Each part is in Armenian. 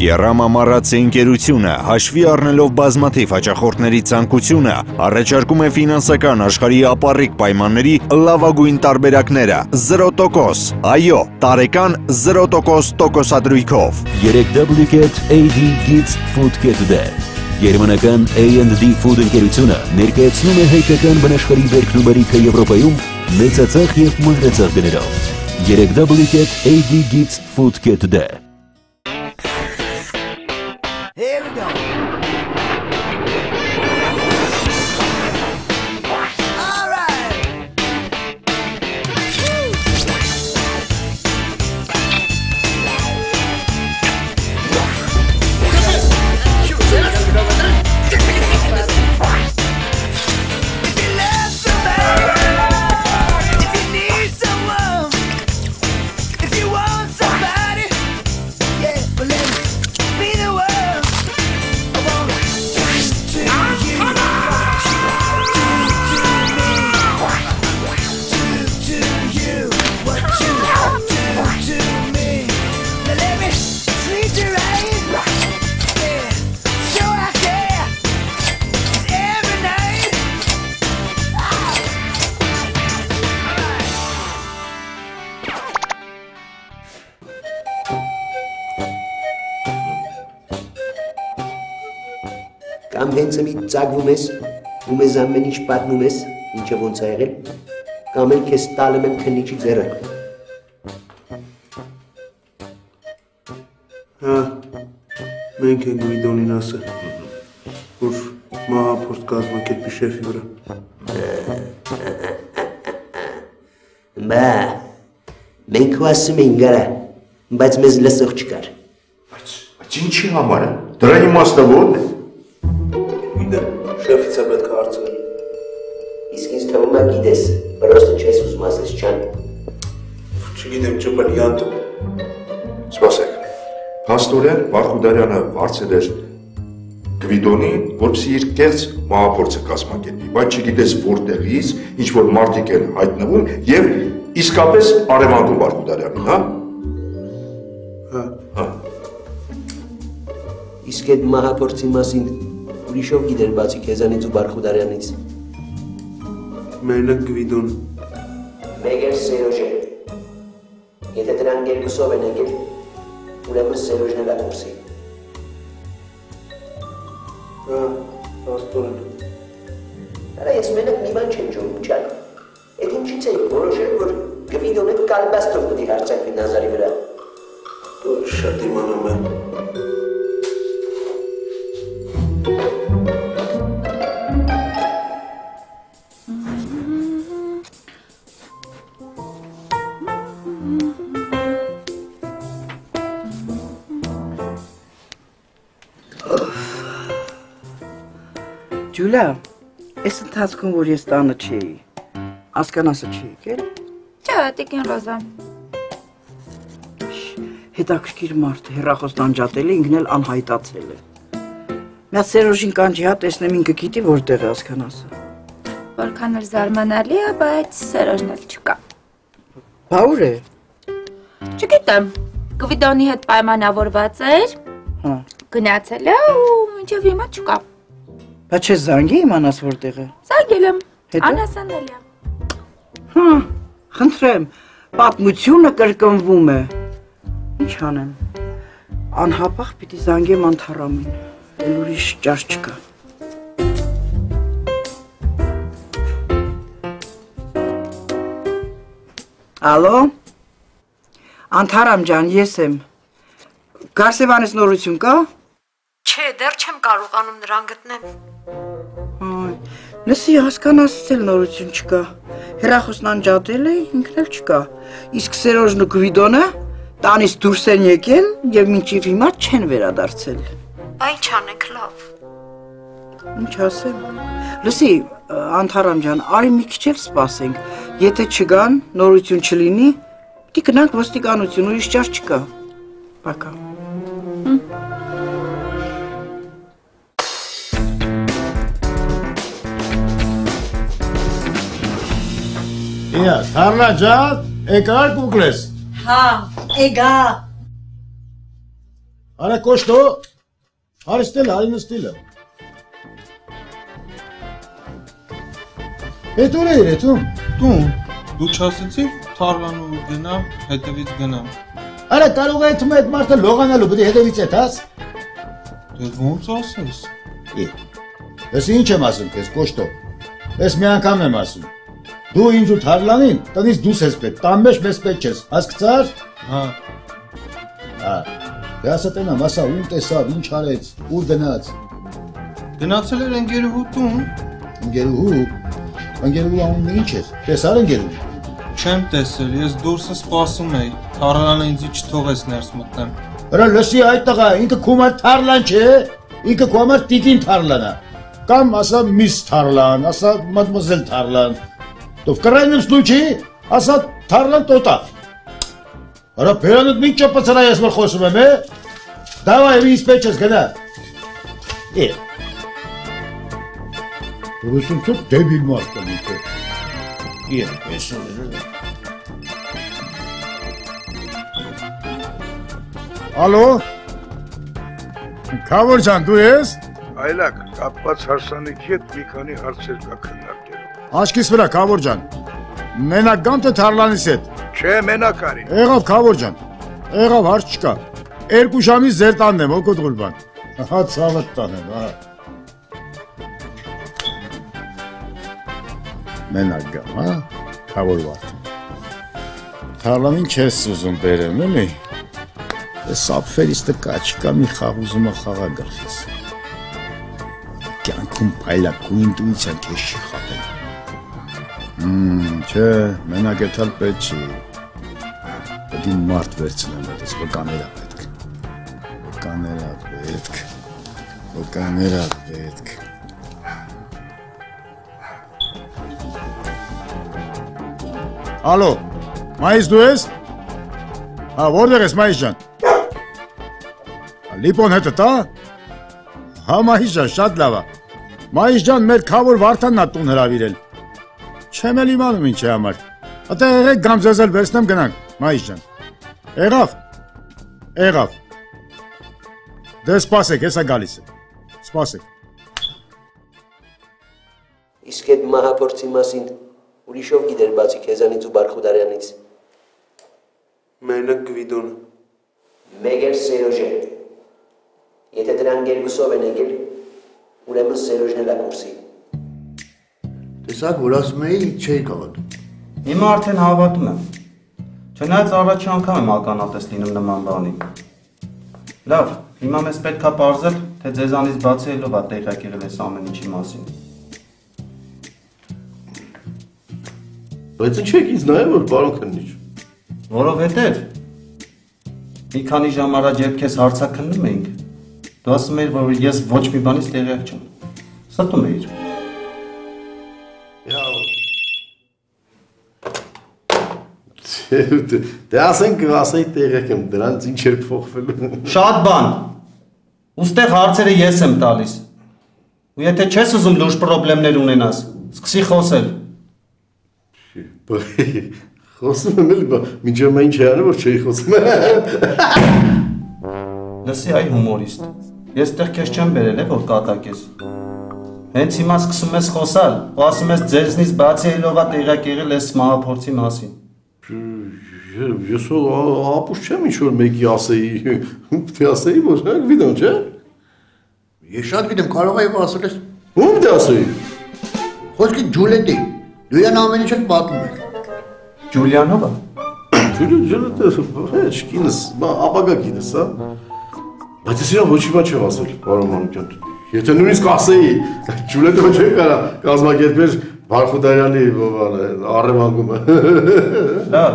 Կիառամ ամառացի ընկերությունը, հաշվի առնելով բազմաթիվ հաճախորդների ցանկությունը, առաջարկում է ֆինանսական աշխարհի ապառիկ պայմանների լավագույն տարբերակները 0%, այո, տարեկան 0% տոկոսադրույքով։ 3 Duplicate AD Kids Food Kit-ը Գերմանական A&D Food ընկերությունը ներկայացնում է հայկական բնաշխարհի վերքնուբարիքը Եվրոպայում մեծածախ և մանրածախ գներով։ 3 Duplicate AD Kids Food Kit-ը Here we go. All right. If you love somebody, if you need someone, if you want somebody, yeah, well let me be the one. Կամ հենց մի ծագվում ես, ու մեզ ամեն ինչ պատմում ես, ինչը ոնց է եղել, կամ էլ քեզ տալում եմ քննիչի ձեռը։ Հա, մենք ենք Գվիդոնին ասել, որ մահափորձ կազմակերպի շեֆի վրա։ Բա, մենք ու ասում ենք գարա, բայց մեզ լսող չկար։ Բայց ինչի համար է, դրա իմաստը ո՞րն է։ Շեֆից է պետք է հարցնել։ Իսկ ինձ թվում է գիտես, պրոստը չես ուզում ասես չան։ Չգիտեմ, ճպլիանտ։ Սպասեք, փաստորեն Վարխուդարյանը վարձել էր Գվիդոնին, որպեսզի իր կեղծ մահափորձը կազմակերպի, բայց չգիտես որտեղից, ինչ որ մարդիկ են հայտնվում եւ իսկապես արևանտում Վարխուդարյանին, հա։ Հա։ Իսկ այդ մահափորձի մասին ուրիշով գիտեր բացի քեզանից ու Վարխուդարյանից։ Մենակ Գվիդոն։ Մեկ էլ Սերոժը։ Եթե դրանք երկուսով են եկել, ուրեմն Սերոժն էլ ակուրսի։ Հա, աստորեն։ Արա ես մենակ մի բան չեմ ջոնում, չան։ Այդ ինչից էի որոշել, որ Գվիդոնը կալբաստով պիտի հարցակվի Նազարի վրա։ Շատ իմանում եմ։ Ջուլիա, այս ընթացքում, որ ես տանը չէի, ասկանասը չի եկել։ Չէ, տիկին Ռոզա։ Հետաքրքիր մարդ է, հեռախոսն անջատել է, ինքն էլ անհայտացել է։ Մի Սերոժին կանչի հա տեսնեմ ինքը գիտի որտեղ է ասկանասը։ Որքան էլ զարմանալի է, բայց Սերոժն էլ չկա։ Բա ուր է։ Չգիտեմ, Գվիդոնի հետ պայմանավորված էր, գնացել է ու մինչև հիմա չկա։ Բայց չես զանգի իմանաս որտեղ է։ Զանգել եմ, անհասանել է։ Խնդրեմ, պատմությունը կրկնվում է։ Ինչ անեմ, անհապաղ պիտի զանգեմ Անթարամին, էլ ուրիշ ճար չկա։ Ալո, Անթարամ ջան, ես եմ, Գարսևանից նորություն կա։ Չէ, դեռ չեմ կարողանում նրան գտնեմ։ Լսի, հասկանացել նորություն չկա, հեռախոսն անջատել է, ինքն էլ չկա, իսկ Սերոժն ու Գվիդոնը տանից դուրս են եկել և մինչև հիմա չեն վերադարձել։ Բա ինչ անենք լավ։ Ինչ ասեմ։ Լսի, Անթարամ ջան, արի մի քիչ էլ սպասենք, եթե չգան, նորություն չլինի, պիտի գնանք ոստիկանություն, ուրիշ ճար չկա։ Պակա։ Իա, Թարնա ջան, եկար կուկլես։ Հա, էգա։ Արա կոշտո, հարստել, հարինստիլը։ Հետ ուր էիր եթում։ Տուն, դու չասեցի թարլանու գնա, հետևից գնամ։ Արա կարող է եթում այդ մարդը լողանալու, բդի հետևից ետ հաս։ Դե ոնց ասես։ Ես ինչ եմ ասում կեզ, կոշտո, ես մի անգամ եմ ասում, դու ինձ ու թարլանին, տնից դուս ես պետ, տան մեջ մեզ պետ չես, հասկցար։ Հա։ Դե ասա տենամ, ասա, ում տեսավ, ինչ արեց, ուր գնաց։ Գնացել էր ընկերուհու տուն։ Ընկերուհու անունը ինչ ես, տեսար ընկերուհու։ Չեմ տեսել, ես դուրսը սպասում էի, թարլանը ինձի չթողեց ներս մտնեմ։ Հրա լսի այդ տղա, ինքը կոմար թարլան չէ, ինքը կոմար տիկին թարլանա, կամ ասա միս թարլան, ասա մադմոզել թարլան, դով կրայնեմ սլուչի, ասա թարլան տոտա։ Հրա բերանուտ մինչ չապացրա ես մր խոսում եմ, դավայ ինձ պետ չես գնա։ Ռուսունցու դեբիլ մարդն ինքը։ Ալո, Քավոր ջան, դու ես։ Այլակ, կապված հարսանիքի հետ մի քանի հարցեր կա քննարկելու։ Աչքիս վրա, Քավոր ջան։ Մենակ գամ թե թարլանիս հետ։ Չէ, մենակ արի։ Եղավ Քավոր ջան։ Եղավ հարց չկա։ 2 ժամից ձեր տանն եմ, օգոտ Ղուրբան։ Հա ցավդ տանեմ, հա։ Մենակ գամ, հա։ Քավոր վարդ։ Թարլանին չես ուզում բերեմ, էլի։ Ես ապֆերից տկա չկա մի խաղ ուզում է խաղա գլխիս։ Կյանքում պայլակու ինտուիցիան քեզ չի խապել։ Չէ, մենակ էթալ պետք չի։ Պետք է մարդ վերցնեմ այդպես, վկաներա պետք։ Ալո, Մայիս դու ես։ Հա, որտեղ ես Մայիս ջան։ Լիպոն հետը տա։ Հա, Մայիս ջան, շատ լավ է։ Մայիս ջան, մեր Քավոր Վարդանն ա տուն հրավիրել։ Չեմ էլ իմանում ինչ է համար։ Ատե եղեք գամ ձեզ էլ վերցնեմ գնանք, Մայիս ջան։ Եղավ։ Դե սպասեք, հեսա գալիս է։ Սպասեք։ Իսկ այդ մահապորցի մասին ուրիշով գիտեր բացի քեզանից ու Բարխուդարյանից։ Մենակ Գվիդոնը։ Մեկ էլ Սերոժեն։ Եթե դրանք երկուսով են եկել, ուրեմն Սերոժն էլ է կուրսի։ Տեսակ, որ ասում էի, չէի կավատում։ Հիմա արդեն հավատում եմ։ Չնայած առաջի անգամ եմ ականատես լինում նման բանի։ Լավ, հիմա մեզ պետք է պարզել, թե ձեզանից բացի ելով է տեղյակ եղել այս ամեն ինչի մասին։ Բայց ինչ եք ինձ նայում, որ պարոն քննիչ։ Որովհետև մի քանի ժամ առաջ երբ քեզ հարցաքննում էինք, դու ասում էիր, որ ես ոչ մի բանից տեղյակ չեմ։ Ստում էիր։ Դե ասենք ասեի տեղյակ եմ, դրանց ինչ էր փոխվելու։ Շատ բան։ Ուստեղ հարցերը ես եմ տալիս։ Ու եթե չես ուզում լուրջ պրոբլեմներ ունենաս, սկսի խոսել։ Խոսում եմ էլի, մինչև մա ինչ է անում, որ չէի խոսում։ Լսի այ հումորիստ, ես տեղ քեզ չեմ բերել է, որ կատակես։ Հենց հիմա սկսում ես խոսալ, ու ասում ես ձեզնից բացի ելովա տեղյակ եղել ես մահափորձի մասին։ Ես ապուշ չեմ ինչ-որ մեկի ասեի, թե ասեի, որ Գվիդոն, չէ։ Ես շատ գիտեմ, կարող է ասել ես։ Ում թե ասեի։ Խոսքի Ջուլիետի, դու յան ամեն ինչ էլ պատմում ես։ Ջուլիանովը։ Ջուլիետը, հեչ կինս, ապագա կինս, հա։ Բայց ես իրան ոչ մի բան չեմ ասել, պարոն Մանուկյան։ Եթե նույնիսկ ասեի, Ջուլիետը ոչ չի կարա կազմակերպել Բարխուդարյանի առևանգումը։ Լավ,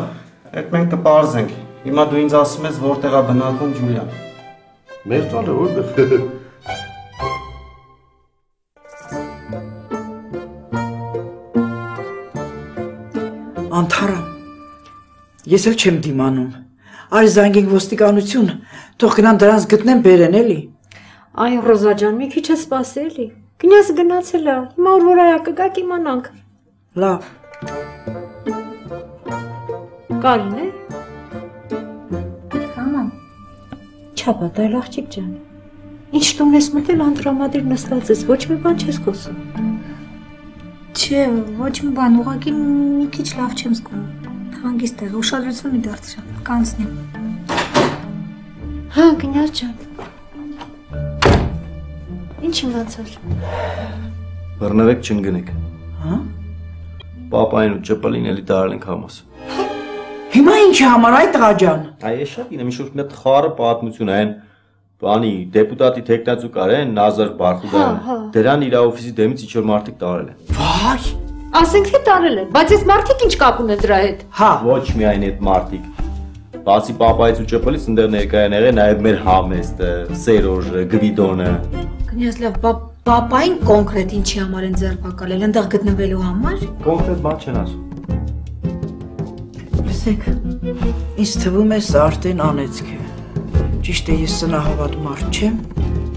այդ մենք կպարզենք։ Հիմա դու ինձ ասում ես որտեղ է բնակվում Ջուլիան։ Մեր տանը որտեղ։ Անթարամ, ես էլ չեմ դիմանում, արի զանգենք ոստիկանություն, թող գնան դրանց գտնեն բերեն էլի։ Այ Ռոզա ջան, մի քիչ է սպասելի, կնյազը գնացել է, հիմա որ այա կգա կիմանանք։ Լավ։ Կարին է։ չապատ, այլ աղջիկ ջան։ Ինչ տուն ես մտել անտրամադիր նստած ես, ոչ մի բան չես խոսում։ Չէ, ոչ մի բան, ուղղակի մի քիչ լավ չեմ զգում։ Հանգիստ է, ուշադրություն մի դարձրա, կանցնեմ։ Հա, կնյար ջան։ Ինչ իմացար։ Բռնվեք չընկնեք։ Հա։ Պապային ու ճպլին էլի դարել ենք համոս։ Հիմա ինչի համար այդ տղա ջան։ Այ շատ ինեմ ինչ-որ մի խառը պատմություն այն բանի դեպուտատի տեխնացու կարեն Նազար Բարխուդարյան։ Դրան իր օֆիսի դեմից ինչ-որ մարդիկ տարել են։ Վայ։ Ասենք թե տարել են, բայց այս մարդիկ ինչ կապ ունեն դրա հետ։ Հա։ Ոչ միայն այդ մարդիկ։ Բացի պապայից ու ճպլից ընդեղ ներկայ են եղել նաև մեր Համեստը, Սերոժը, Գվիդոնը։ Կնյազ լավ, պապային կոնկրետ ինչի համար են ձերբակալել, այնտեղ գտնվելու համար։ Կոնկրետ բան չեն ասում։ Լսեք, ինձ թվում է սա արդեն անեծք է։ Ճիշտ է, ես սնահավատ մարդ չեմ,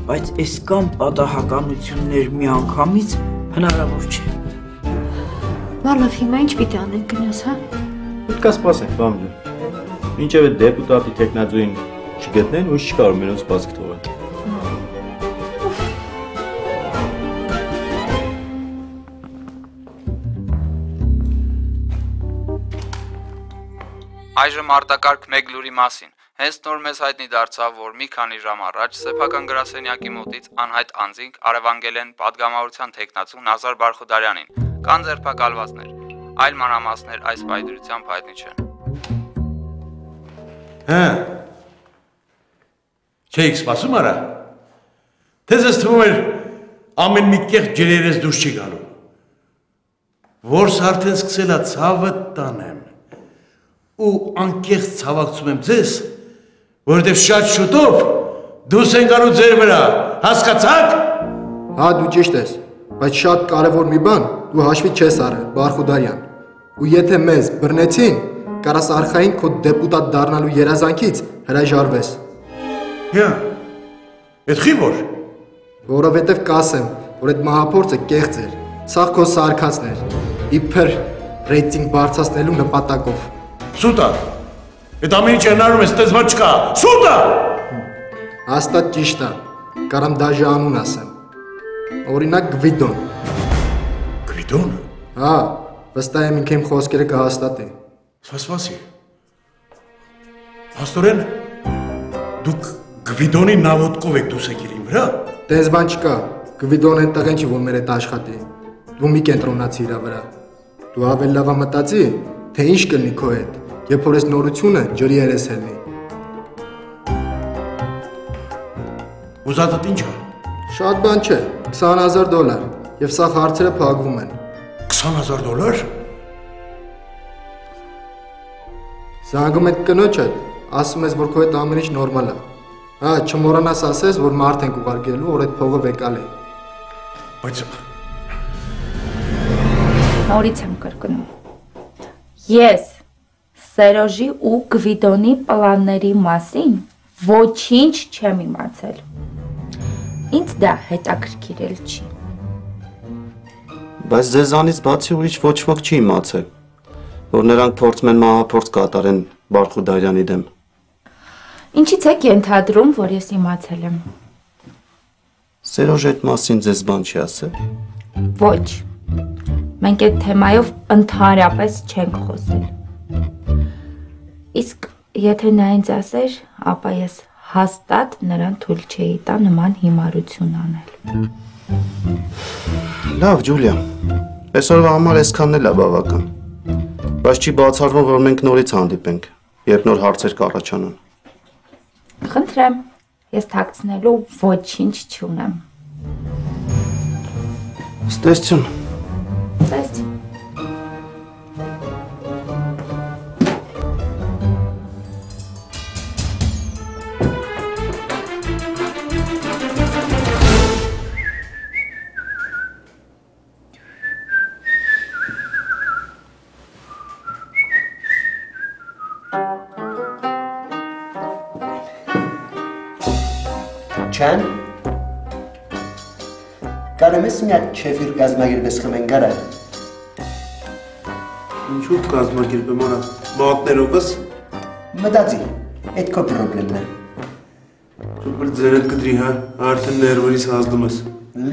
բայց այսքան պատահականություններ միանգամից հնարավոր չէ։ Բարլավ, հիմա ինչ պիտի անենք կնյազ, հա։ Պետք է սպասենք, բամ ջան։ Մինչև այդ դեպուտատի տեխնացուին չգտնեն, ույս չկարում մենոց սպասք թողել։ Այժմ արտակարգ մեկ լուրի մասին։ Հենց նոր մեզ հայտնի դարձավ, որ մի քանի ժամ առաջ սեփական գրասենյակի մոտից անհայտ անձինք առևանգել են պատգամավորության տեխնացու Նազար Բարխուդարյանին։ Կան ձերբակալվածներ։ Այլ մանրամասներ այս պայծրությամբ հայտնի չեն։ Հա։ Չէիք սպասում արա։ Թե ձեզ թվում էր ամեն մի կեղծ ջրերես դուրս չի գալու։ Որս արդեն սկսել է ցավը տանեմ։ Ու անկեղծ ցավակցում եմ ձեզ, որովհետև շատ շուտով դուրս են գալու ձեր վրա, հասկացաք։ Հա, դու ճիշտ ես, բայց շատ կարևոր մի բան դու հաշվի չես առել, Բարխուդարյան։ Ու եթե մեզ բռնեցին, կարաս արխային քո դեպուտատ դառնալու երազանքից հրաժարվես։ Հա։ Էդ խի որ։ Որովհետև կասեմ, որ այդ մահափորձը կեղծ էր, սա քո սարքածն էր, իբր ռեյտինգ բարձրացնելու նպատակով։ Սուտա։ Այդ ամեն ինչ հնարում ես, տես բան չկա։ Սուտա։ Հաստատ ճիշտ է, կարամ դաժե անուն ասեմ։ Օրինակ Գվիդոն։ Գվիդոն։ Հա, վստահ եմ ինքն իմ խոսքերը կհաստատի։ Սպասի։ Փաստորեն դուք Գվիդոնի նավոտկով եք դուս եկել իմ վրա։ Տես բան չկա, Գվիդոնն այնտեղ չի որ մեր հետ աշխատի։ Դու մի կենտրոնացի իրա վրա։ Դու ավելի լավ մտածի, թե ինչ կլինի քո հետ, երբ որ այս նորությունը ջրի երես ելնի։ Ուզածդ ինչ է։ Շատ բան չէ, $20,000 եւ սա հարցերը փակվում են։ $20,000։ Զանգում եք կնոջդ, ասում ես, որ քո հետ ամեն ինչ նորմալ է։ Հա, չմոռանաս ասես, որ մարդ ենք ուղարկելու, որ այդ փողը վեկալ է։ Բայց նորից եմ կրկնում։ Ես Սերոժի ու Գվիդոնի պլանների մասին ոչինչ չեմ իմացել։ Ինձ դա հետաքրքիրել չի։ Բայց ձեզանից բացի ուրիշ ոչ ոք չի իմացել, որ նրանք փորձում են մահափորձ կատարեն Բարխուդարյանի դեմ։ Ինչից եք ենթադրում, որ ես իմացել եմ։ Սերոժ այդ մասին ձեզ բան չի ասել։ Ոչ։ Մենք այդ թեմայով ընդհանրապես չենք խոսել։ Իսկ եթե նա ինձ ասեր, ապա ես հաստատ նրան թույլ չէի տա նման հիմարություն անել։ Լավ, Ջուլիա, այսօրվա համար այսքանն էլ է բավական։ Բայց չի բացառվում, որ մենք նորից հանդիպենք, երբ նոր հարցեր կառաջանան։ Խնդրեմ, ես թաքցնելու ոչինչ չունեմ։ Ստեսություն։ Ստեսություն։ Չան Կարեմ ես մի հատ չեֆիր կազմագիրպես խմեն գարա։ Ինչու կազմագիրպեմ արա, բաղատներովս։ Մտածի, էդ քո պրոբլեմն է։ Շուտ ձերդ կտրի, հա, արդեն ներվերից հազդում ես։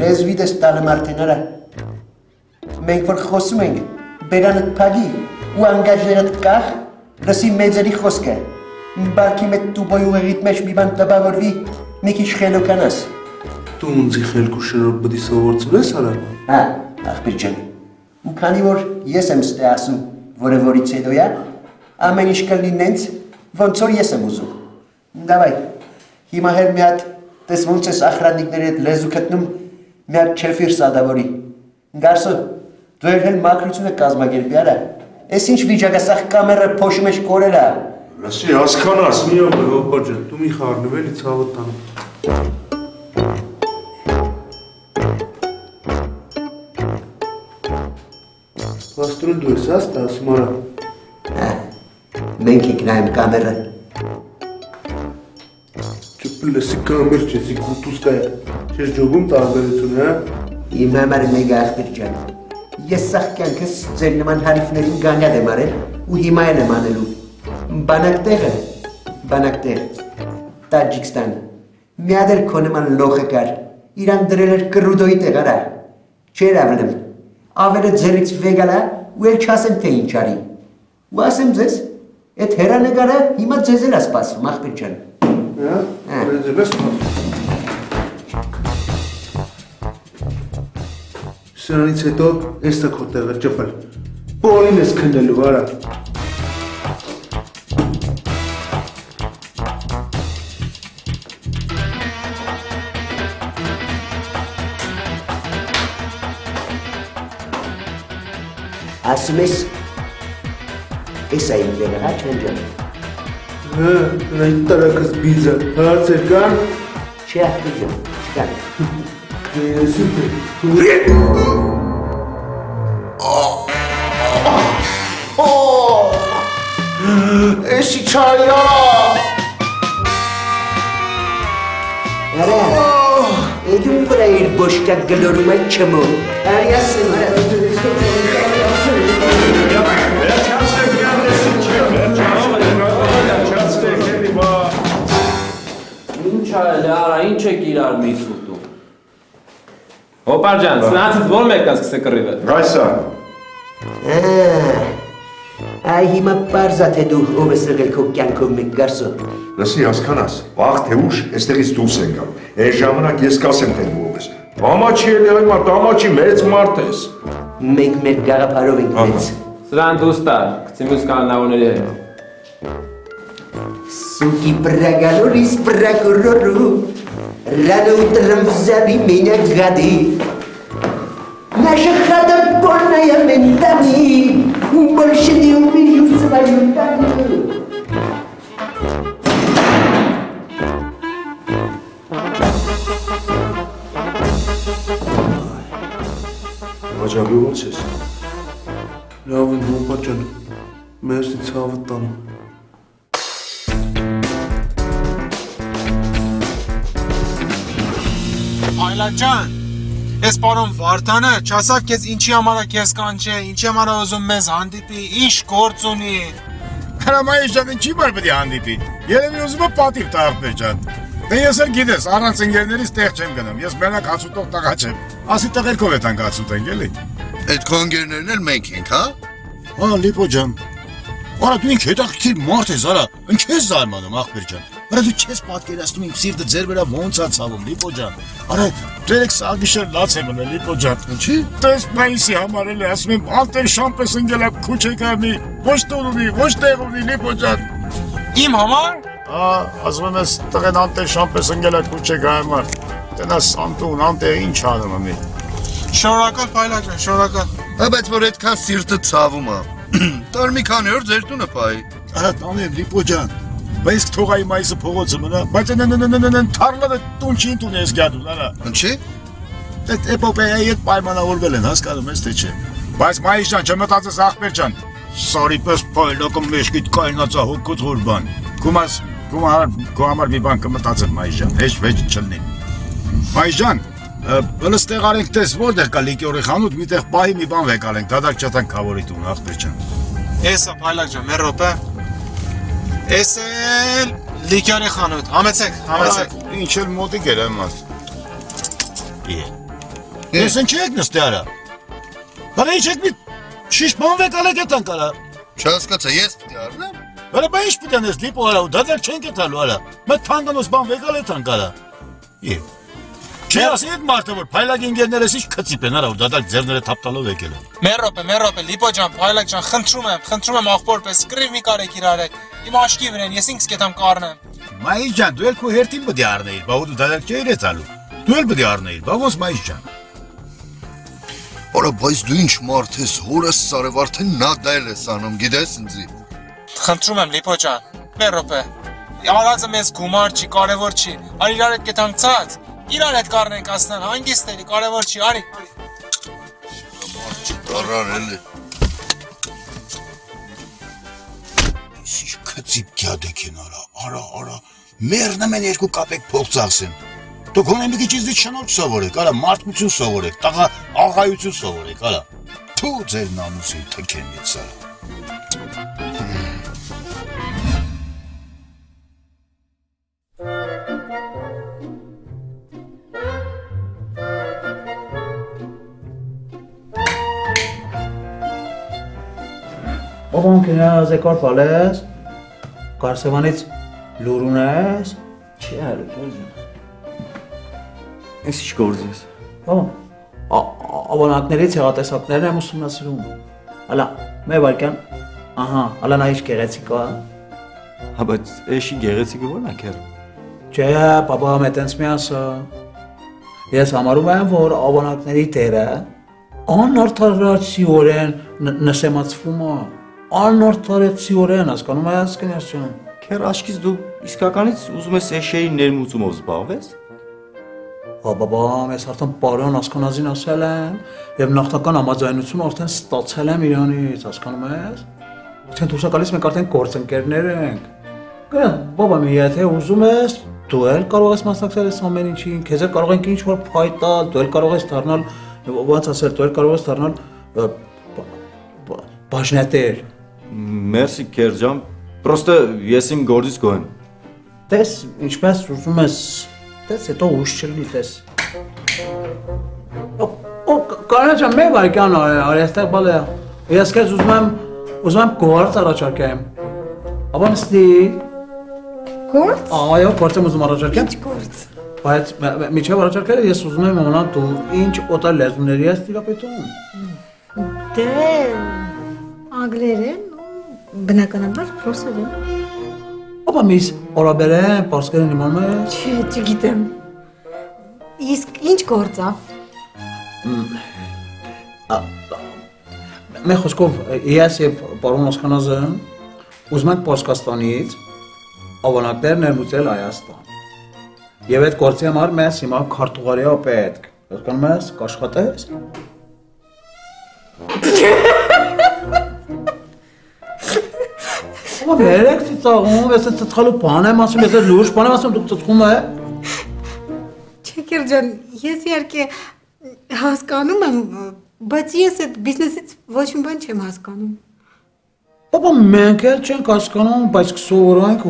Լեզվիդ ես տալեմ արդեն արա։ Մենք որ խոսում ենք, բերանդ պագի ու անգաժներդ կախ, լսի մեծերի խոսքը։ Բալքի մետ տուբոյ ուղեղիտ մեջ մի բան տպավորվի, մի քիչ խելոկանաս։ Դու ունձի խելք ու շնորհ պիտի սովորցնես արա։ Հա, աղբիր ջան։ Ու քանի որ ես եմ ստե ասում, որը որից հետո է, ամեն ինչ կլինի նենց, ոնց որ ես եմ ուզում։ Դավայ, հիմա հեր մի հատ տես ոնց ես ախրանիկների հետ լեզու գտնում, մի հատ չեֆիր սադավորի։ Գարսո, դու էլ մակրությունը կազմակերպի արա։ Էս ինչ վիճակասախ կամերը փոշի մեջ կորել է։ Լսի, հասկանաս, մի օր հոպա ջան, դու մի խառնվ էլի ցավը տան։ Պաստրուն դու ես աստ ասում արա։ Մենք եք նայեմ կամերը։ Չպ լսի կամեր չեսի կուտուսկա է, չես ջոգում տարբերություն, հա։ Իմ համար մեկ աղբիր ջան։ Ես սաղ կյանքս ձեր նման հարիվներին գանգատ եմ արել ու հիմա էլ եմ անելու։ Բանակտեղը, բանակտեղ, Տաջիկստան, մի հատ էլ քո նման լոխը կար, իրան դրել էր կռուդոյի տեղ արա, չեր ավլեմ, ավերը ձերից վեգալա ու էլ չասեմ թե ինչ արի, ու ասեմ ձեզ, էդ հերանեգարը հիմա ձեզ էլ ասպասվում, աղբիր ջան։ Սրանից հետո ես տա քո տեղը ճպել, բոլին ես քննելու արա։ Ասում ես, ես այն դեղը հա չեն ջան։ Հա, նայտ տարակս բիզը, հարցեր կան։ Չի աղբի ջան, չկան։ Սուպեր։ Էսի չայա։ Արա, էդում վրա իր բոշկակ գլորում այդ չմո, արի ասեմ, արա։ Ինչ այլ արա, ինչ եք իրար միս ուտում։ Հոպար ջան, սնացից որ մեկն սկսե կռիվը։ Գայսա։ Այ հիմա պարզա թե դու ով ես եղել քո կյանքով մեկ Գարսո։ Լսի, հասկանաս, վաղ թե ուշ այստեղից դուրս են գալ։ Այս ժամանակ ես կասեմ թե դու ով ես։ Ամաչի էլի այ մարդ, ամաչի մեծ մարդ ես։ Մենք մեր գաղափարով ենք մեծ։ Սրան դուս տար, կցիմուս կանավորների հետ։ Суки проголори с прокурору, рано утром взяли меня гады. Наша хата полная ментами, больше не увижу свою Таню. Աջաբի ոնց ես։ Լավ են հոպա ջան, մերսի ցավը տանում։ Այլաջան, ես պարոն Վարդանը, չասավ քեզ ինչի համար է քեզ կանչե, ինչի համար է ուզում մեզ հանդիպի, ինչ գործ ունի։ Հրամայից ջան, ինչի բար պետք է հանդիպի։ Երևի ուզում է պատիվ տա աղբեր ջան։ Դե ես էլ գիտես, առանց ընկերներից տեղ չեմ գնում։ Ես մենակ հացուտող տղա չեմ։ Ասի տղերքով է տանք հացուտենք, էլի։ Այդ քո ընկերներն էլ մենք ենք, հա։ Հա, Լիպո ջան։ Արա դու ինչ հետաքրքիր մարդ ես, արա, ինչ ես զարմանում աղբեր ջան։ Արա դու չես պատկերացնում իմ սիրտը ձեր վրա ոնց է ցավում, Լիպո ջան։ Արա դերեք սագիշեր լաց է մնել, Լիպո ջան։ Ինչի՞։ Տես մայիսի համար էլ ասում եմ, անտեր շամպես ընկելա քուչեկամի, ոչ տուն ունի, ոչ տեղ ունի, Լիպո ջան։ Իմ համար։ Հա, ասում եմ, ես տղեն անտեր շամպես ընկելա քուչեկա համար։ Տնա սանտուն, անտեր ինչ անում եմ։ Շնորհակալ Փայլաջան, շնորհակալ։ Բայց որ այդքան սիրտը ցավում է։ Տար մի քանի օր ձեր տունը պայի։ Արա տանեմ, Լիպո ջան։ Բայց թողայի մայիսը փողոցը մնա, բայց թարլանը տուն չի տուն ես գյադուն, արա։ Ինչի՞։ Այդ էպոպեայի հետ պայմանավորվել են, հասկանում ես թե չէ։ Բայց մայիս ջան, չմտածես աղբեր ջան։ Սարի պես փայլակը մեջքիդ կայնացա հոգուց որ բան։ Քո համար մի բան կմտածեմ մայիս ջան, հեչ վեճ չլինի։ Մայիս ջան, ըլստեղ արենք տես որտեղ կա լիկյորի խանութ, միտեղ պահի մի բան վեկալենք, դադակ չտանք քավորի տուն, աղբեր ջան։ Էսա Փայլակ ջան, մեր րոպե։ Էս էլ լիկյորի խանութ, համեցեք։ Ինչ էլ մոտիկ էր այմ մաս։ Ես ինչ եք նստի արա։ Բարը ինչ եք մի շիշ բանվեք ալեք էտան կարա։ Չհասկացա, ես պիտի առնեմ։ Բարը բա ինչ պիտի անես լիպո արա ու դադար չենք էտալու արա։ Մետ թանկանոս բանվեք ալետան կարա։ Չէ ասի էդ մարդը որ փայլակ ինգերներս ինչ քծիպ են արա ու դադար ձերները թապտալով եկել են։ Մեր րոպե, Լիպո ջան, փայլակ ջան, խնդրում եմ աղբորպես, սկրիվ մի կարեք իրար հետ։ Իմ աշկի վրան, ես ինքս կետամ կառնեմ։ Մայիս ջան, դու էլ քո հերթին պիտի առնեիր, բա ու դու դադար չէիր էտալու։ Դու էլ պիտի առնեիր, բա ոնց Մայիս ջան։ Արա, բայց դու ինչ մարդ ես, հորս սարև արդեն նա դա էլ ես անում, գիտես ինձի։ Խնդրում եմ Լիպո ջան, մեր րոպե։ Արածը մեզ գումար չի, կարևոր չի։ Արի իրար հետ կետանք ցած։ Իրար հետ կառնենք ասնան, հանգիստ էլի, կարևոր չի, արի։ Արար էլի։ Ինչ քծիպ գյադեք են արա, մերնեմ են երկու կապեք փող ծախսեն։ Դուք հոնե մի քիչ իզից շնորհք սովորեք, արա, մարդկություն սովորեք, տղա աղայություն սովորեք, արա։ Թու ձեր նամուսին թքենից, արա։ Ողոն կնազ եկար պալես, կարսևանից լուր ունես, չի հալու կերջան։ Ես ինչ գործ ես։ Ավանակներից հեղատեսակներն եմ ուսումնասիրում։ Ալա, մեր վարկյան, ալա նա ինչ գեղեցիկ է։ Բայց էշի գեղեցիկը ո՞րն է քեր։ Չէ, պապա մետենց մի ասա։ Ես համարում եմ, որ ավանակների տերը անարդարացիորեն նսեմացվում է։ Անարդարացիորեն, հասկանում ես կնյաս ջան։ Քեր աշկից դու իսկականից ուզում ես էշեի ներմուծումով զբաղվես։ Բաբա, ես արդեն պարոն ասկանազին ասել եմ և նախնական համաձայնություն արդեն ստացել եմ իրանից, հասկանում ես։ Արդեն դուրս գալիս մենք արդեն գործընկերներ ենք։ Գնա, բաբա մի եթե ուզում ես, դու էլ կարող ես մասնակցել ես ամեն ինչին, քեզ էլ կարող ենք ինչ-որ փայ տալ, դու էլ կարող ես դառնալ, ոնց ասել, դու էլ կարող ես դառնալ բաժնետեր։ Մերսի քեր ջան, պրոստը ես իմ գործից գոհ եմ։ Տես, ինչպես ուզում ես Տես, հետո ուշ չլնի, տես։ Կարնա ջան, մեր վարկյան արեստեղ բալ է, ես կեզ ուզում եմ գործ առաջարկեմ։ Աբա նստի։ Գործ? Այո, գործ եմ ուզում առաջարկեմ։ Ինչ գործ? Բայց միջև առաջարկել ես ուզում եմ իմանալ դու ինչ օտար լեզուների ես տիրապետում։ Դե, անգլերեն, բնականաբար ֆրանսերեն։ Աբա միս օրաբերեն, պարսկերեն իմանում է։ Չէ, չգիտեմ։ Իսկ ինչ գործ է։ Մեր խոսքով ես և պարոն Ասխանազը ուզում ենք Պարսկաստանից ավանակներ ներմուծել Հայաստան։ Եվ այդ գործի համար մեզ հիմա քարտուղարյա պետք։ Հասկանում ես, կաշխատես։ Մերեք ծիծաղում, ես այդ ծծխալու բան եմ ասում, ես այդ լուրջ բան եմ ասում, դուք ծծխում է։ Չէ կերջան, ես իհարկե հասկանում եմ, բայց ես այդ բիզնեսից ոչ մի բան չեմ հասկանում։ Պապա մենք էլ չենք հասկանում, բայց կսովորենք,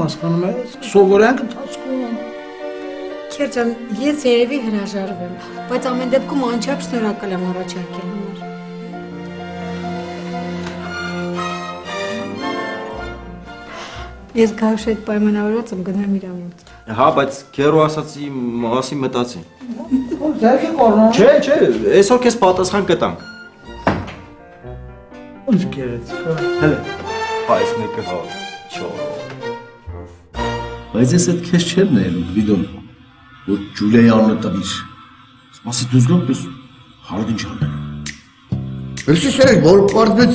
հասկանում ես, կսովորենք ընթացքում։ Կերջան, ես երևի հրաժարվեմ, բայց ամեն դեպքում անչափ շնորհակալ եմ առաջարկի համար։ Ես գարուշ այդ պայմանավորված եմ գնամ իրա մոտ։ Հա, բայց քերո ասացի մասի մտածի։ Ձերքի կորնում։ Չէ, այսօր քեզ պատասխան կտանք։ Ինչ գերեցիկ է։ Հələ, այս մեկը հա, չո։ Բայց ես այդ քեզ չեմ նայելու, Գվիդոն, որ Ջուլիայի անունը տվիր։ Սպասի դու զգամ պես հարդ ինչ անել։ Ելսի սերեք, որ պարզվեց,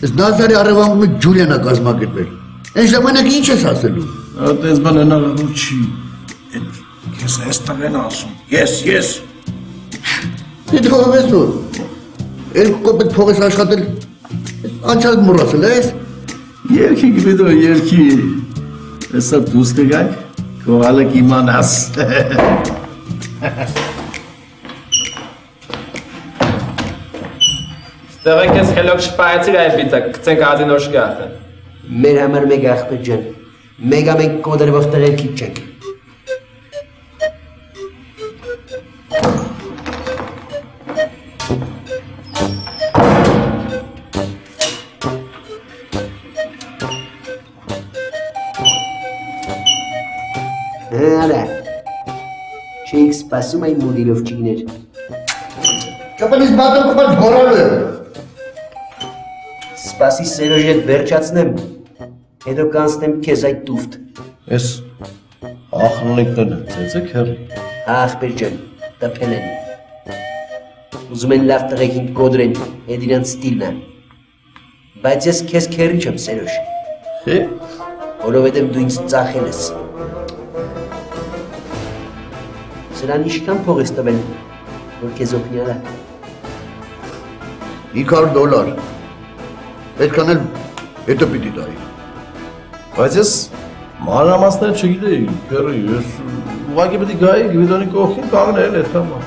ես Նազարի առևանգում է Ջուլիան է կազմակերպել։ Այն ժամանակ ինչ ես ասելու։ Այդպես բան հնարավոր չի։ Քեզ այս տղեն ասում։ Ես։ Դու ով ես որ։ Երկու կոպեկ փող ես աշխատել։ Անցյալ մոռացել ես։ Երկի Գվիդո, երկի։ Հեսա դուրս կգանք, քո հալը կիմանաս։ Ստեղ ես խելոք շպայեցիր այդ բիծակ, կցենք ադին օշգարդը։ Մեր համար մեկ աղբեր ջան, Մեգա մենք կոդրվող տղերքից չենք։ Արա, չեիք սպասում այն մուդիլով չիգներ։ Չապանիս բատը կպատ գորալու է։ Սպասի Սերոժի հետ վերջացնեմ, հետո կանցնեմ քեզ այդ տուֆտ։ Ես ախնունիկներն են ծեցեք հեռի։ Ախպեր ջան, տպել են։ Ուզում են լավ տղեկին կոդրեն, հետ իրանց ստիլն է։ Բայց ես քեզ քերի չեմ, Սերոժ։ Խի։ Որովհետև դու ինձ ծախել ես։ Սրան իշքան փող ես տվել, որ քեզ օգնյալը։ $500 Պետքան էլ հետո պիտի տայի։ Բայց ես մանրամասները չգիտեի, քեռի, ես ուղղակի պետք է գայի Գվիդոնի կողքին կանգնել այդքան բան։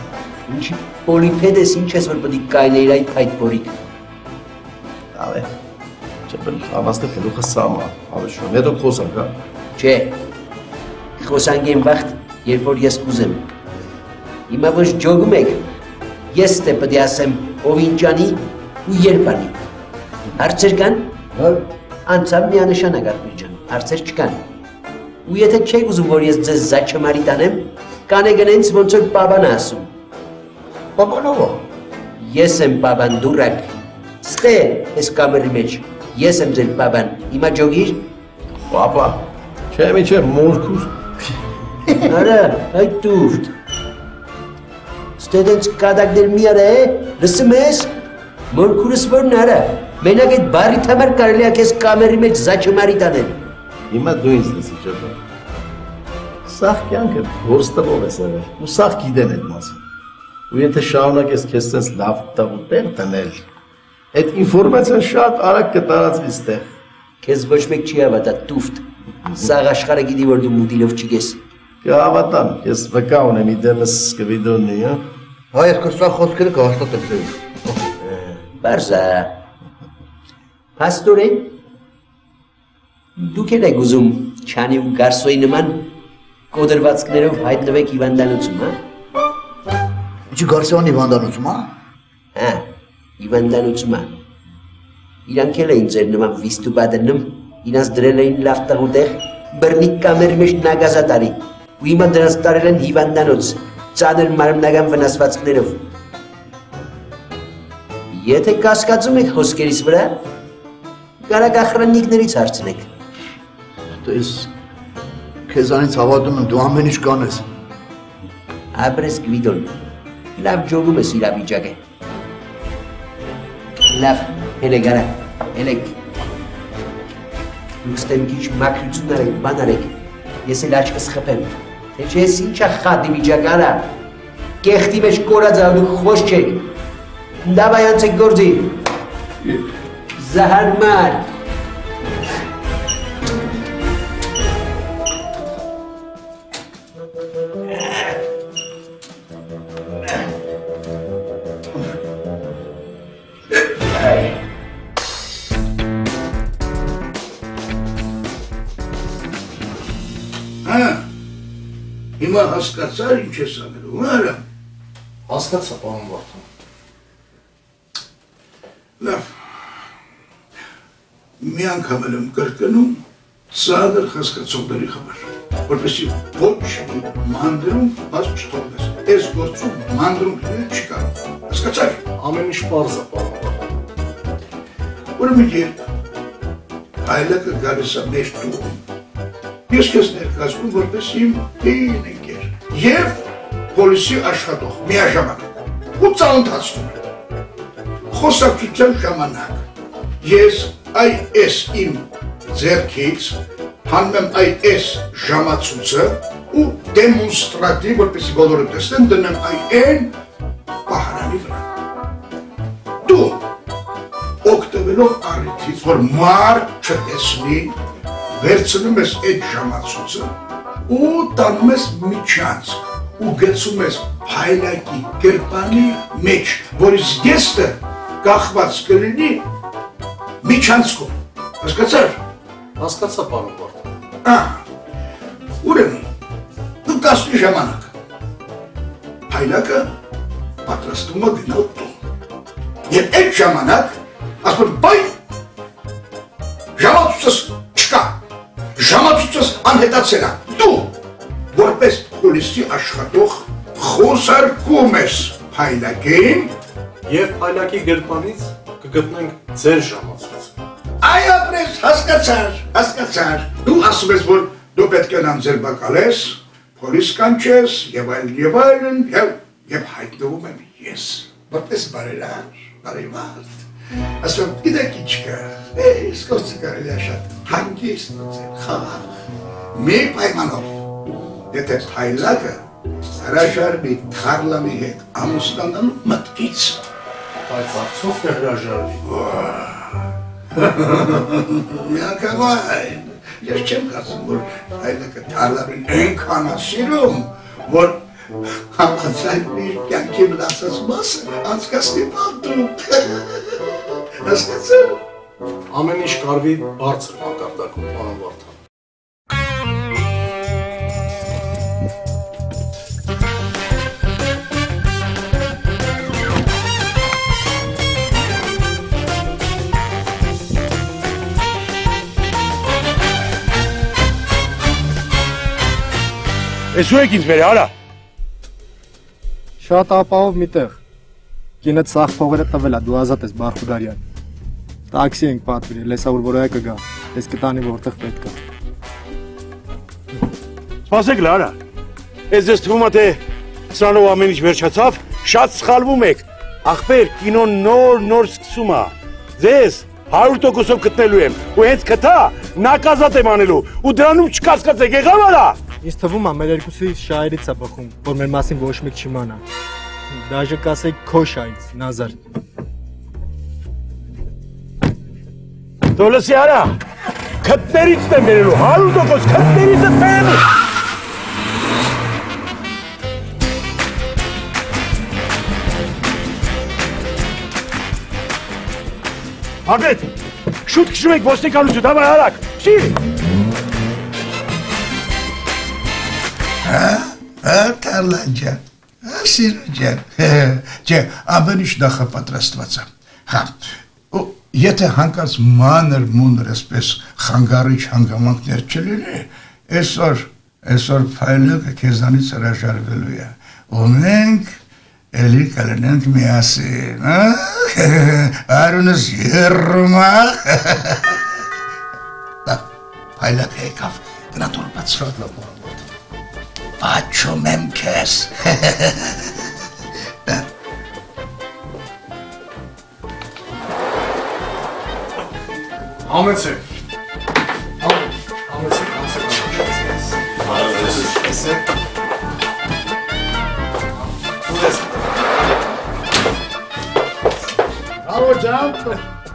Ինչի պոլիպեդ ես, ինչ ես որ պետք է կայնեիր այդ փայտփորիկ։ Ավե։ Չեպել հավաստը գլուխը սամա, ավեշոն, հետո խոսանք, հա։ Չէ։ Խոսանք այն վաղտ, երբ որ ես կուզեմ։ Հիմա ոչ ջոգում եք, ես թե պետք է ասեմ ով ինչանի ու երբ անի։ Հարցեր կան։ Անցավ միանշանակ Ախպեր ջան, հարցեր չկան։ Ու եթե չեք ուզում, որ ես ձեզ զաչմարի տանեմ, կանեք ինձ ոնց որ պաբան ասում։ Պաբանովա։ Ես եմ պաբան դուրակ։ Ստե ես կամերի մեջ, ես եմ ձեր պաբան։ Հիմա ջոգիր։ Պապա, չէ միջև մորքուս։ Արա, այդ տուֆտ։ Ստե դենց կադակներ մի արա է, լսում ես։ Մորքուրս որն արա։ Մենակ այդ բարիթ համար կարելի է քեզ կամերի մեջ զաչմարի տանել։ Հիմա դու ինձ լսի ջան։ Սաղ կյանքը գործ տվող ես եղել, ու սաղ գիտեն այդ մասին։ Ու եթե շարունակես քեզ sense լավ տեղ տնել, այդ ինֆորմացիան շատ արագ կտարածվի ստեղ։ Քեզ ոչ մեկ չի հավատա տուֆտ։ Սաղ աշխարհը գիտի որ դու մուդիլով չգես։ Կհավատամ, ես վկա ունեմ իդեմս Գվիդոնի, հա։ Հայ ես կսա խոսքերը կհաստատեմ ձեզ։ Բարզա։ Պաստորեն, դուք եք ուզում չանի ու գարսոյի նման կոդրվածքներով հայտնվեք հիվանդանոցում, հա։ Ինչի գարսոյան հիվանդանոցում, հա։ Հա, հիվանդանոցում, հա։ Իրանք էլ էին ձեր նման վիստու բադնում, իրանց դրել էին լավ տղուտեղ, բրնիկ կամերի մեջ նագազատարի, ու հիմա դրանց տարել են հիվանդանոց, ծանր մարմնական վնասվածքներով։ Եթե կասկածում եք խոսքերիս վրա, կարակ ախրաննիկներից հարցնեք։ Տես, քեզանից հավատում եմ, դու ամեն ինչ կանես։ Ապրես Գվիդոն, լավ ջոգում ես իրավիճակը։ Լավ, հելեք արա, հելեք։ Դուք ստեմ քիչ մաքրություն արեք, բան արեք, ես էլ աչքս խփեմ, թե չէ ես ինչա խատի վիճակ արա, կեղտի մեջ կորած ա դուք խոս չեք, դավայ անցեք գործի, զահարմար։ Հիմա հասկացար ինչ ես անելու, արա։ Հասկացա, պարոն Վարդան։ Լավ։ Մի անգամ էլ եմ կրկնում ծանր հասկացողների համար, որպեսզի ոչ մանրում բաց չթողնես։ Այս գործում մանրումները չի կարող։ Հասկացար։ Ամեն ինչ պարզ է, պարոն Վարդան։ Ուրեմն երբ հայլակը գալիս է մեր տուն, ես քեզ ներկայացնում որպես իմ հին ընկեր և պոլիսի աշխատող միաժամանակ ու ծանոթացնում եմ։ Խոսակցության ժամանակ ես այս իմ ձեռքից հանում եմ այս ժամացույցը ու դեմոնստրատիվ, որպեսզի բոլորը տեսնեն, դնեմ այն պահարանի վրա։ Դու օգտվելով առիթից, որ մարդ չտեսնի, վերցնում ես այդ ժամացույցը ու տանում ես միջանցք ու գցում ես փայլակի կերպանի մեջ, որի զգեստը կախված կլինի միջանցքում։ Հասկացար։ Հասկացա, պարոն Վարդան։ Ուրեմն, դու կասնի ժամանակ։ Փայլակը պատրաստում է գնալ տուն։ Եվ այդ ժամանակ ասում բայ ժամացուցս չկա։ Ժամացուցս անհետացել է։ Դու որպես պոլիսի աշխատող խոսարկում ես Փայլակին եւ Փայլակի գրպանից կգտնենք ձեր ժամացույցը։ Այ ապրես, հասկացար։ Դու ասում ես, որ դու պետք է նամձեր բակալես, պոլիս կանչես եւ այլն եւ հայտնվում եմ ես։ Որպես բարերար։ Ասում գիտեք ինչ կա, իսկ ոսը կարելի է շատ հանգիստ նոցել, խաղաղ։ Մի պայմանով, եթե Փայլակը հրաժարվի Թարլանի հետ ամուսնանալու մտքից։ Բայց արդյոք կհրաժարվի։ Միանգամայն, ես չեմ կարծում, որ Փայլակը Թարլանին այնքան է սիրում, որ համաձայն իր կյանքի մնացած մասը անցկացնի պատում։ Հասկացա՞ր։ Ամեն ինչ կարվի բարձր մակարդակում, պարոն Վարդան։ Ես ու եք ինձ մեր արա։ Շատ ապահով մի տեղ։ Կինը ցախ փողերը տվել է, դու ազատ ես Բարխուդարյան։ Տաքսի ենք պատվիրել, լեսա որ որայա կգա։ Ես կտանի որտեղ պետք է։ Սպասեք լարա։ Ես ձեզ թվում է թե սրանով ամեն ինչ վերջացավ, շատ սխալվում եք։ Ախպեր, կինոն նոր սկսում է։ Ձեզ 100%-ով գտնելու եմ, ու հենց կտա նակազատ եմ անելու, ու դրանում չկասկածեք, եղավ արա։ Ինձ թվում է մեր երկուսի շահերից է բխում, որ մեր մասին ոչ մեկ չիմանա։ Դաժե կասեք քո շահից, Նազար։ Դոլոսի արա, քթներից եմ վերելու, 100% քթներից եմ վերելու։ Ագետ, շուտ քշում եք ոստիկանություն, դավայ արագ, շի։ Թարլան ջան, սիրուն ջան, չէ, ամեն ինչ նախապատրաստված է։ Հա, եթե հանկարծ մանր-մունր այսպես խանգարիչ հանգամանքներ չլինի, այսօր Փայլակը քեզանից հրաժարվելու է, ու մենք էլի կլինենք միասին, արունս եռում է։ Փայլակը եկավ, գնա տուն բացրոտ լոպորը։ Աչում եմ քեզ։ Համեցեք։ Կավոր ջան,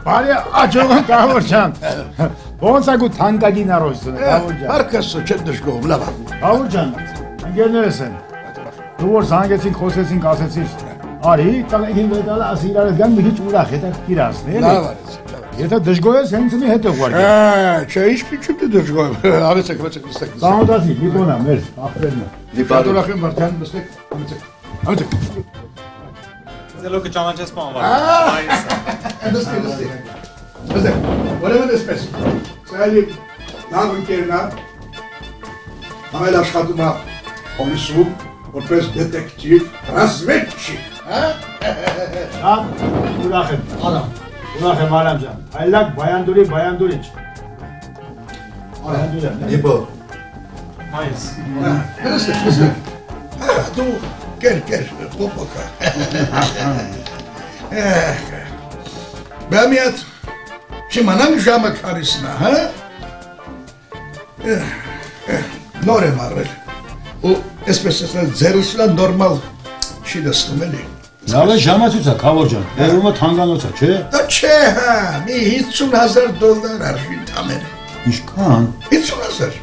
բարի աճողան կավոր ջան։ Ոնց ագու թանկագին առոյսն է, կավոր ջան։ Հարկասը չեմ դժգոհում, լավ է։ Կավոր ջան, ընկերներս են։ Դու որ զանգեցին, խոսեցին, ասեցիր, արի, տղեկին վետալը ասի իրար հետ գան մի քիչ ուրախ, հետաքրքիր ասնի, էլի։ Լավ արեցի, լավ։ Եթե դժգոհ ես, հենց ինձ հետ ուղարկի։ Չէ, ինչպի՞ դժգոհ եմ։ Ավեցեք, նստեք։ Ծանոթացի, Լիպոնա, մեր ախպերն է։ Լիպոնա խեմ Վարդան, նստեք, ավեցեք։ Ձելո կճանաչես պանվար։ Նստեք։ Նստեք, ուրեմն այսպես։ Սա էլի լավ ընկերն է, ամեն աշխատում է պոլիսում, որպես դետեկտիվ, ռազմետչիկ, Շատ ուրախ եմ, ուրախ եմ Արամ ջան, Փայլակ Բայանդուրիչ։ Բայանդուրիան, Իբո։ Մայիս։ Նստեք։ Դու կեր, պոպոկա։ Բամիատ, չիմանանք ժամը քարիսն է, հա? Նոր եմ առել, ու այսպես ասել ձերուսլա նորմալ չի դստում էլի։ Լավ է ժամացույց է, Քավոր ջան, բերումը թանկանոց է, չէ։ Դա չէ, հա, մի $50,000 արժի ընդամենը։ Ինչքան։ 50,000։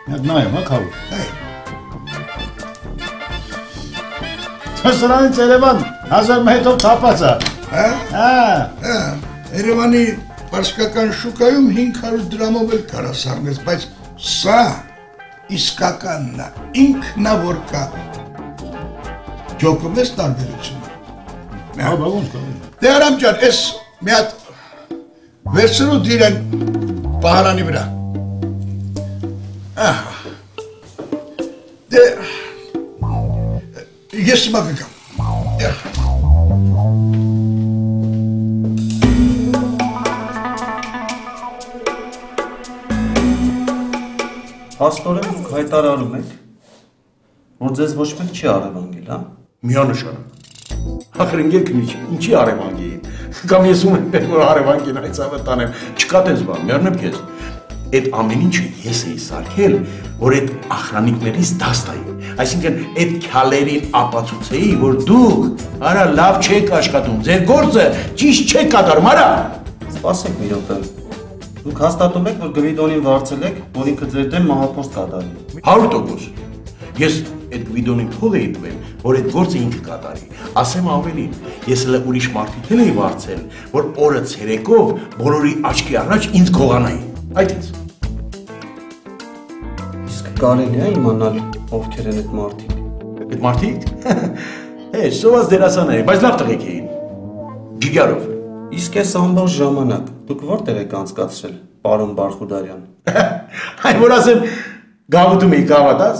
Միակ նայեմ, հա, Քավոր։ Սրանից Երևան 1000 մետով թափած է։ Հա։ Երևանի պարսկական շուկայում 500 դրամով էլ կարաս առնես, բայց Սա իսկականն է, ինքնավոր կա։ Ջոկում ես տարբերությունը։ Դե Արամ ջան, ես մի հատ վերցրու դիրեն պահարանի վրա։ Դե ես հիմա կգամ։ Հաստորեն դուք հայտարարում եք, որ ձեզ ոչ մեկ չի առևանգել, հա? Միանշանակ։ Ախր ընկերքնիչ, ինչի առևանգի են։ Կամ ես ում եմ պետք որ առևանգին այդ ցավը տանեմ։ Չկա տես բան, միառնեմ քեզ։ Այդ ամեն ինչը ես էի սարքել, որ այդ ախրանիկներից դաս տայի։ Այսինքն այդ քյալերին ապացուցեի, որ դուք արա լավ չեք աշխատում, ձեր գործը ճիշտ չեք կատարում, արա։ Սպասեք մի րոպե։ Դուք հաստատում եք, որ Գվիդոնին վարձել եք, որ ինքը ձեր դեմ մահափորձ կատարի։ 100%։ Ես այդ Գվիդոնին փող էի տվել, որ այդ գործը ինքը կատարի։ Ասեմ ավելին, ես հենց ուրիշ մարդիկ էլ էի վարձել, որ օրը ցերեկով բոլորի աչքի առաջ ինձ գողանայի։ Այդ ինձ։ Իսկ կարելի է իմանալ ովքեր են այդ մարդիկ։ Այդ մարդիկ։ Սոված դերասաններ, բայց լավ տղեկ էին։ Ջիգարով։ Իսկ այս ամբողջ ժամանակ դուք որտեղ եք անցկացրել, պարոն Բարխուդարյան։ Այն որ ասեմ, գավաթում էի գավաթած։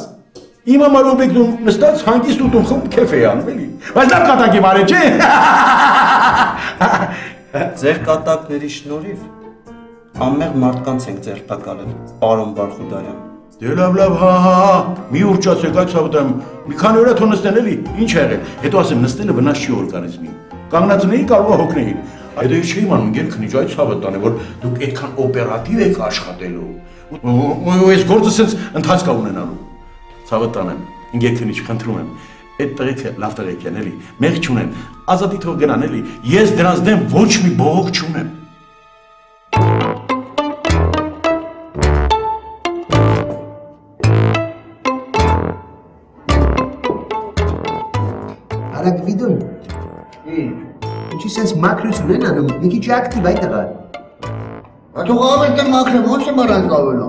Իմ համար օբյեկտում նստած հանգիստ ուտում խմբ քեֆ էի անում էլի։ Բայց լավ կատակ եմ արել, չէ։ Ձեր կատակների շնորհիվ անմեղ մարդկանց ենք ձերբակալել, պարոն Բարխուդարյան։ Դե լավ, հա, մի ուռճացեք այդ ցավտամ։ Մի քանի օր թող նստեն էլի, ինչ ա եղել։ Հետո ասեմ նստելը վնաս չի օրգանիզմին։ Կանգնածնեի կարող է հոգնեին։ Այդ է չի իմանում ինքնիչ այդ ցավը տանը, որ դուք այդքան օպերատիվ եք աշխատելու։ Ու այս գործը sense ընթաց կա ունենալու։ Ցավը տանեմ, ինքնիչ խնդրում եմ։ Այդ տղեկը լավ տղեկ են էլի, մեղ չունեն, ազատի թող գնան էլի։ Ես դրանց դեմ ոչ մի բողոք չունեմ։ Արա Գվիդոն։ Ինչի սենց մակրություն են անում, մի քիչ ակտիվ այդ տղա։ Թող ավելտը մակրեմ, ոնց եմ առանց ավելա։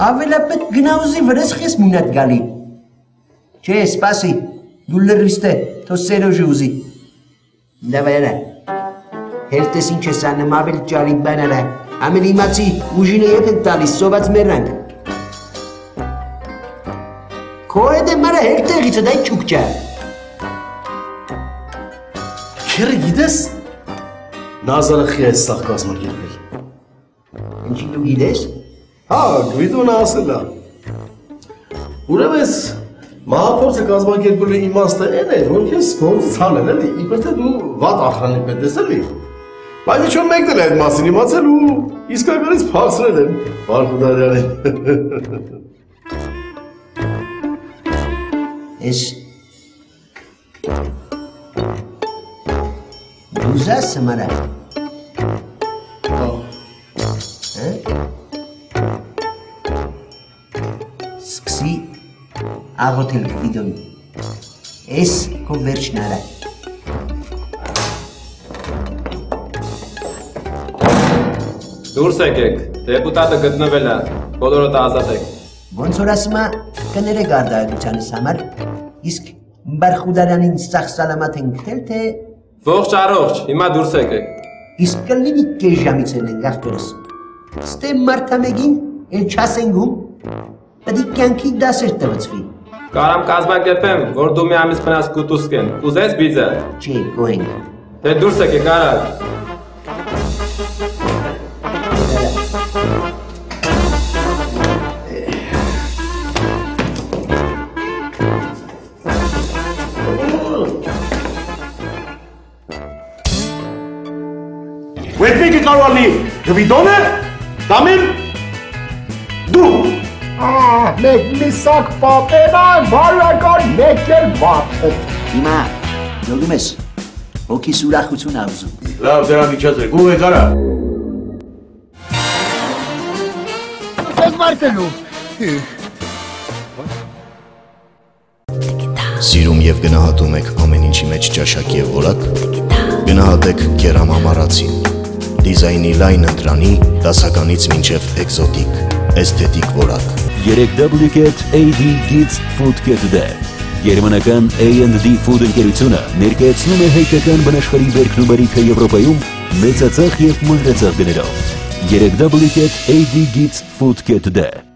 Ավելա պետք գնաուզի վրես խես մունատ գալի։ Չէ, սպասի, դու լրվիստ է, թո Սերոժի ուզի։ Դավայարա, հերտես ինչ ես անում, ավել ճարի բանարա, ամել իմացի, ուժինը ետ են տալիս, սոված մերանք։ Քո հետ է մարը հերտեղիցը դայ չուկ ճա։ Քերը գիտես, Նազարը խի այս սաղ կազմակերպել։ Ինչի դու գիտես։ Հա, Գվիդոնը ասել է։ Ուրեմն ես մահափորձը կազմակերպելու իմաստը այն է, որ ես գործից հանել էլի, իբր թե դու վատ ախրանիկ պետք ես էլի։ Բայց ինչ որ մեկն էլ է այդ մասին իմացել ու իսկականից փախցրել եմ Բարխուդարյանին։ Ես Դուզաս սմարա։ Սկսի աղոթել Գվիդոն։ Ես քո վերջն արա։ Դուրս եկեք, դեպուտատը գտնվել է, բոլորդ ազատեք։ Ոնց որ ասում է, կներեք արդարությունս համար, իսկ Բարխուդարյանին սաղ սալամատ ենք թել, թե Ողջ առողջ, հիմա դուրս եկեք։ Իսկ կլինի կես ժամից են ենք աղբերս։ Ստե մարդամեգին, էլ չասենգում, պետի կյանքի դասեր տվծվի։ Կարամ կազմակերպեմ, որ դու մի ամիս մնաս կուտուսկեն, կուզես բիձը։ Չի, գոհենք։ Դե դուրս եկեք արագ։ Այդ մեկը կարող ալի Գվիդոնը, կամ էլ դու։ Մեկ մի սակ պապերան, վարական մեկ էլ վարդդ։ Հիմա, յոգում ես, հոգիս ուրախություն ավզում։ Լավ, դրան իչացրեք, ու եք արա։ Եք մարդելու։ Սիրում և գնահատում եք ամեն ինչի մեջ ճաշակ և որակ, գնահատեք Կերամ Ամարացին, դիզայնի լայն ընտրանի, դասականից մինչև էկզոտիկ։ էսթետիկ որակ։ 3W AD Kids Food Kit-ը Գերմանական A&D Food ընկերությունը ներկայացնում է հայկական բնաշխարհի բերքն ու բարիքը Եվրոպայում մեծածախ եւ մանրածախ գներով։ 3W AD Kids Food Kit-ը